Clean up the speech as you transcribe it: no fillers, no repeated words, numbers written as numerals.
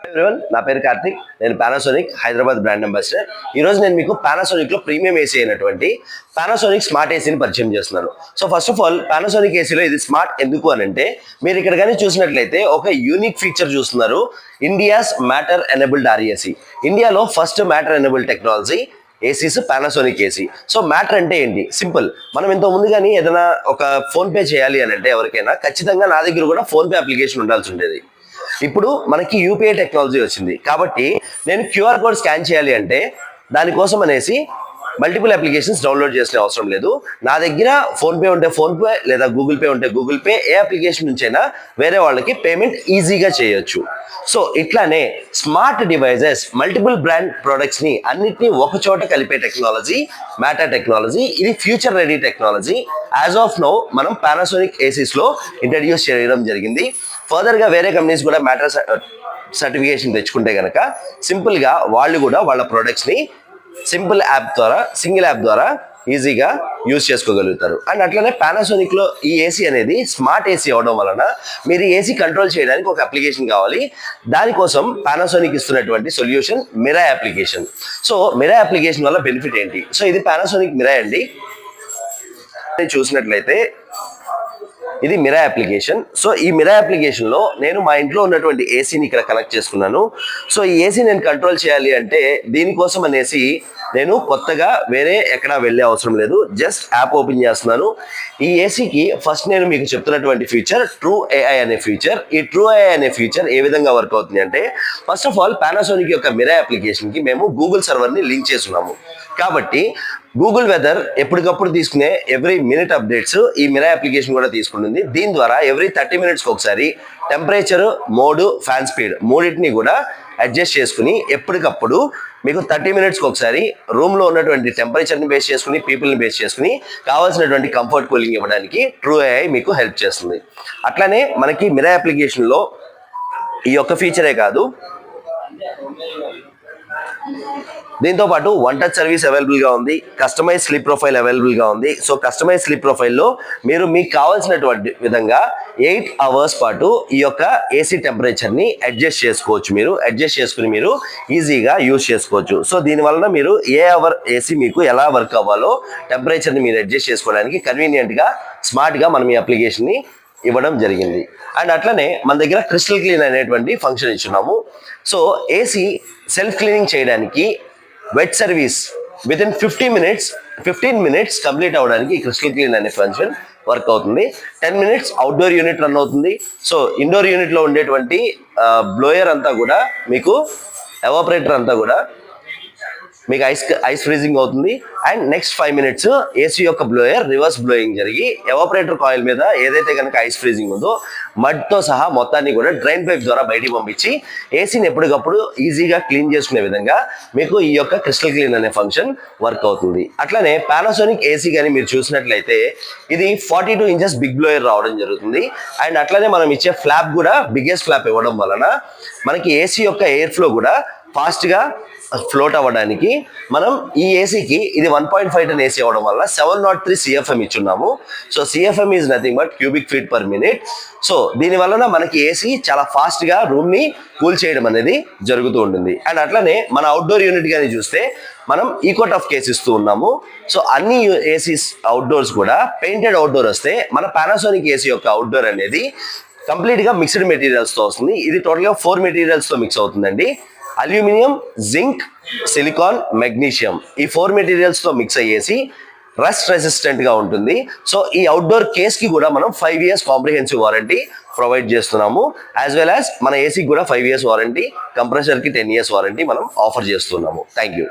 Everyone, నా పేరు కార్తిక్. నేను పానాసోనిక్ హైదరాబాద్ బ్రాండ్ అంబాసిడర్. ఈరోజు నేను మీకు పానాసోనిక్లో ప్రీమియం ఏసీ అయినటువంటి పానాసోనిక్ స్మార్ట్ ఏసీని పరిచయం చేస్తున్నాను. So first of all, Panasonic ఏసీలో ఇది స్మార్ట్ ఎందుకు అని అంటే, మీరు ఇక్కడ కానీ చూసినట్లయితే ఒక యూనిక్ ఫీచర్ చూస్తున్నారు. India's matter enabled RAC. ఇండియాలో first matter enabled technology ACs Panasonic AC. So matter అంటే ఏంటి? సింపుల్. మనం ఇంత ముందు కానీ ఏదైనా ఒక ఫోన్పే చేయాలి అని అంటే ఎవరికైనా ఖచ్చితంగా నా దగ్గర కూడా ఫోన్పే అప్లికేషన్ ఉండాల్సి ఉండేది. ఇప్పుడు మనకి యూపీఐ టెక్నాలజీ వచ్చింది కాబట్టి నేను క్యూఆర్ కోడ్ స్కాన్ చేయాలి అంటే దానికోసం అనేసి మల్టిపుల్ అప్లికేషన్స్ డౌన్లోడ్ చేసిన అవసరం లేదు. నా దగ్గర ఫోన్పే ఉంటే ఫోన్పే లేదా గూగుల్ పే ఉంటే గూగుల్ పే, ఏ అప్లికేషన్ నుంచైనా వేరే వాళ్ళకి పేమెంట్ ఈజీగా చేయొచ్చు. సో ఇట్లానే స్మార్ట్ డివైజెస్, మల్టిపుల్ బ్రాండ్ ప్రొడక్ట్స్ని అన్నిటినీ ఒక చోట కలిపే టెక్నాలజీ మ్యాటర్ టెక్నాలజీ. ఇది future ready technology. As of now మనం పానాసోనిక్ ఏసీస్లో ఇంట్రడ్యూస్ చేయడం జరిగింది. ఫర్దర్గా వేరే కంపెనీస్ కూడా మ్యాటర్ సర్టిఫికేషన్ తెచ్చుకుంటే కనుక సింపుల్గా వాళ్ళు కూడా వాళ్ళ ప్రొడక్ట్స్ని సింగిల్ యాప్ ద్వారా ఈజీగా యూజ్ చేసుకోగలుగుతారు. అండ్ అట్లనే పానాసోనిక్లో ఈ ఏసీ అనేది స్మార్ట్ ఏసీ అవడం వలన మీరు ఏసీ కంట్రోల్ చేయడానికి ఒక అప్లికేషన్ కావాలి. దానికోసం పానాసోనిక్ ఇస్తున్నటువంటి solution Mira application. So Mira application వల్ల బెనిఫిట్ ఏంటి? సో ఇది పానాసోనిక్ మిరా అండి. చూసినట్లయితే ఇది మిరా అప్లికేషన్. సో ఈ మిరా అప్లికేషన్లో నేను మా ఇంట్లో ఉన్నటువంటి ఏసీని ఇక్కడ కనెక్ట్ చేసుకున్నాను. సో ఈ ఏసీ నేను కంట్రోల్ చేయాలి అంటే దీనికోసం అనేసి నేను కొత్తగా వేరే ఎక్కడా వెళ్ళే అవసరం లేదు. జస్ట్ యాప్ ఓపెన్ చేస్తున్నాను. ఈ ఏసీకి ఫస్ట్ నేను మీకు చెప్తున్నటువంటి ఫీచర్ ట్రూ ఏఐ అనే ఫీచర్. ఈ ట్రూ ఏఐ అనే ఫీచర్ ఏ విధంగా వర్క్ అవుతుంది అంటే, ఫస్ట్ ఆఫ్ ఆల్ పానాసోనిక్ యొక్క మిరా అప్లికేషన్కి మేము గూగుల్ సర్వర్ని లింక్ చేస్తున్నాము. కాబట్టి గూగుల్ వెదర్ ఎప్పటికప్పుడు తీసుకునే ఎవ్రీ మినిట్ అప్డేట్స్ ఈ మిరా అప్లికేషన్ కూడా తీసుకుంటుంది. దీని ద్వారా ఎవ్రీ 30 minutesకి ఒకసారి టెంపరేచర్, మోడ్, ఫ్యాన్ స్పీడ్ మూడింటిని కూడా అడ్జస్ట్ చేసుకుని ఎప్పటికప్పుడు మీకు 30 minutesకి ఒకసారి రూమ్లో ఉన్నటువంటి టెంపరేచర్ని బేస్ చేసుకుని, పీపుల్ని బేస్ చేసుకుని కావాల్సినటువంటి కంఫర్ట్ కూలింగ్ ఇవ్వడానికి ట్రూ ఏఐ మీకు హెల్ప్ చేస్తుంది. అట్లానే మనకి మిరా అప్లికేషన్లో ఈ యొక్క ఫీచరే కాదు, దీంతో పాటు వన్ టచ్ సర్వీస్ అవైలబుల్గా ఉంది. కస్టమైజ్ స్లీప్ ప్రొఫైల్ అవైలబుల్గా ఉంది. సో కస్టమైజ్ స్లీప్ ప్రొఫైల్లో మీరు మీకు కావాల్సినటువంటి విధంగా 8 hours పాటు ఈ యొక్క ఏసీ టెంపరేచర్ని అడ్జస్ట్ చేసుకోవచ్చు. మీరు అడ్జస్ట్ చేసుకుని మీరు ఈజీగా యూజ్ చేసుకోవచ్చు. సో దీనివల్ల మీరు ఏ అవర్ ఏసీ మీకు ఎలా వర్క్ అవ్వాలో టెంపరేచర్ని మీరు అడ్జస్ట్ చేసుకోవడానికి కన్వీనియంట్గా, స్మార్ట్గా మనం ఈ అప్లికేషన్ని ఇవ్వడం జరిగింది. అండ్ అట్లనే మన దగ్గర క్రిస్టల్ క్లీన్ అనేటువంటి ఫంక్షన్ ఇచ్చున్నాము. సో ఏసీ సెల్ఫ్ క్లీనింగ్ చేయడానికి wet service within 15 minutes complete అవ్వడానికి ఈ క్రిస్టల్ క్లీన్ అనే ఫంక్షన్ వర్క్ అవుతుంది. 10 minutes అవుట్డోర్ యూనిట్ రన్ అవుతుంది. సో ఇండోర్ యూనిట్లో ఉండేటువంటి బ్లోయర్ అంతా కూడా మీకు, ఎవాపరేటర్ అంతా కూడా మీకు ఐస్ ఫ్రీజింగ్ అవుతుంది. అండ్ నెక్స్ట్ 5 minutes ఏసీ యొక్క బ్లోయర్ రివర్స్ బ్లోయింగ్ జరిగి ఎవాపరేటర్ కాయిల్ మీద ఏదైతే కనుక ఐస్ ఫ్రీజింగ్ ఉందో మడ్తో సహా మొత్తాన్ని కూడా డ్రైన్ పైప్ ద్వారా బయటికి పంపించి ఏసీని ఎప్పటికప్పుడు ఈజీగా క్లీన్ చేసుకునే విధంగా మీకు ఈ యొక్క క్రిస్టల్ క్లీన్ అనే ఫంక్షన్ వర్క్ అవుతుంది. అట్లనే పానాసోనిక్ ఏసీ కానీ మీరు చూసినట్లయితే ఇది 42 inches బిగ్ బ్లోయర్ రావడం జరుగుతుంది. అండ్ అట్లనే మనం ఇచ్చే ఫ్లాప్ కూడా బిగ్గెస్ట్ ఫ్లాప్ ఇవ్వడం వలన మనకి ఏసీ యొక్క ఎయిర్ ఫ్లో కూడా ఫాస్ట్గా ఫ్లోట్ అవ్వడానికి మనం ఈ ఏసీకి ఇది 1.5 ton ఏసీ అవ్వడం వల్ల 703 CFM ఇచ్చున్నాము. So CFM is nothing but cubic feet per minute. So దీని వలన మనకి ఏసీ చాలా ఫాస్ట్గా రూమ్ని కూల్ చేయడం అనేది జరుగుతూ ఉంటుంది. అండ్ అట్లనే మన అవుట్డోర్ యూనిట్ కానీ చూస్తే మనం ఈకోట్ ఆఫ్ కేస్ ఇస్తూ ఉన్నాము. సో అన్ని ఏసీస్ అవుట్డోర్స్ కూడా పెయింటెడ్ అవుట్డోర్ వస్తే మన పానాసోనిక్ ఏసీ యొక్క అవుట్డోర్ అనేది కంప్లీట్గా మిక్స్డ్ మెటీరియల్స్తో వస్తుంది. ఇది టోటల్గా 4 materialsతో మిక్స్ అవుతుందండి. అల్యూమినియం, జింక్, సిలికాన్, మెగ్నీషియం ఈ 4 materialsతో మిక్స్ అయ్యేసి రస్ట్ రెసిస్టెంట్గా ఉంటుంది. సో ఈ అవుట్డోర్ కేస్కి కూడా మనం 5 years కాంప్రిహెన్సివ్ వారంటీ ప్రొవైడ్ చేస్తున్నాము. యాజ్ వెల్ యాజ్ మన ఏసీకి కూడా 5 years వారంటీ, కంప్రెసర్కి 10 years వారంటీ మనం ఆఫర్ చేస్తున్నాము. Thank you.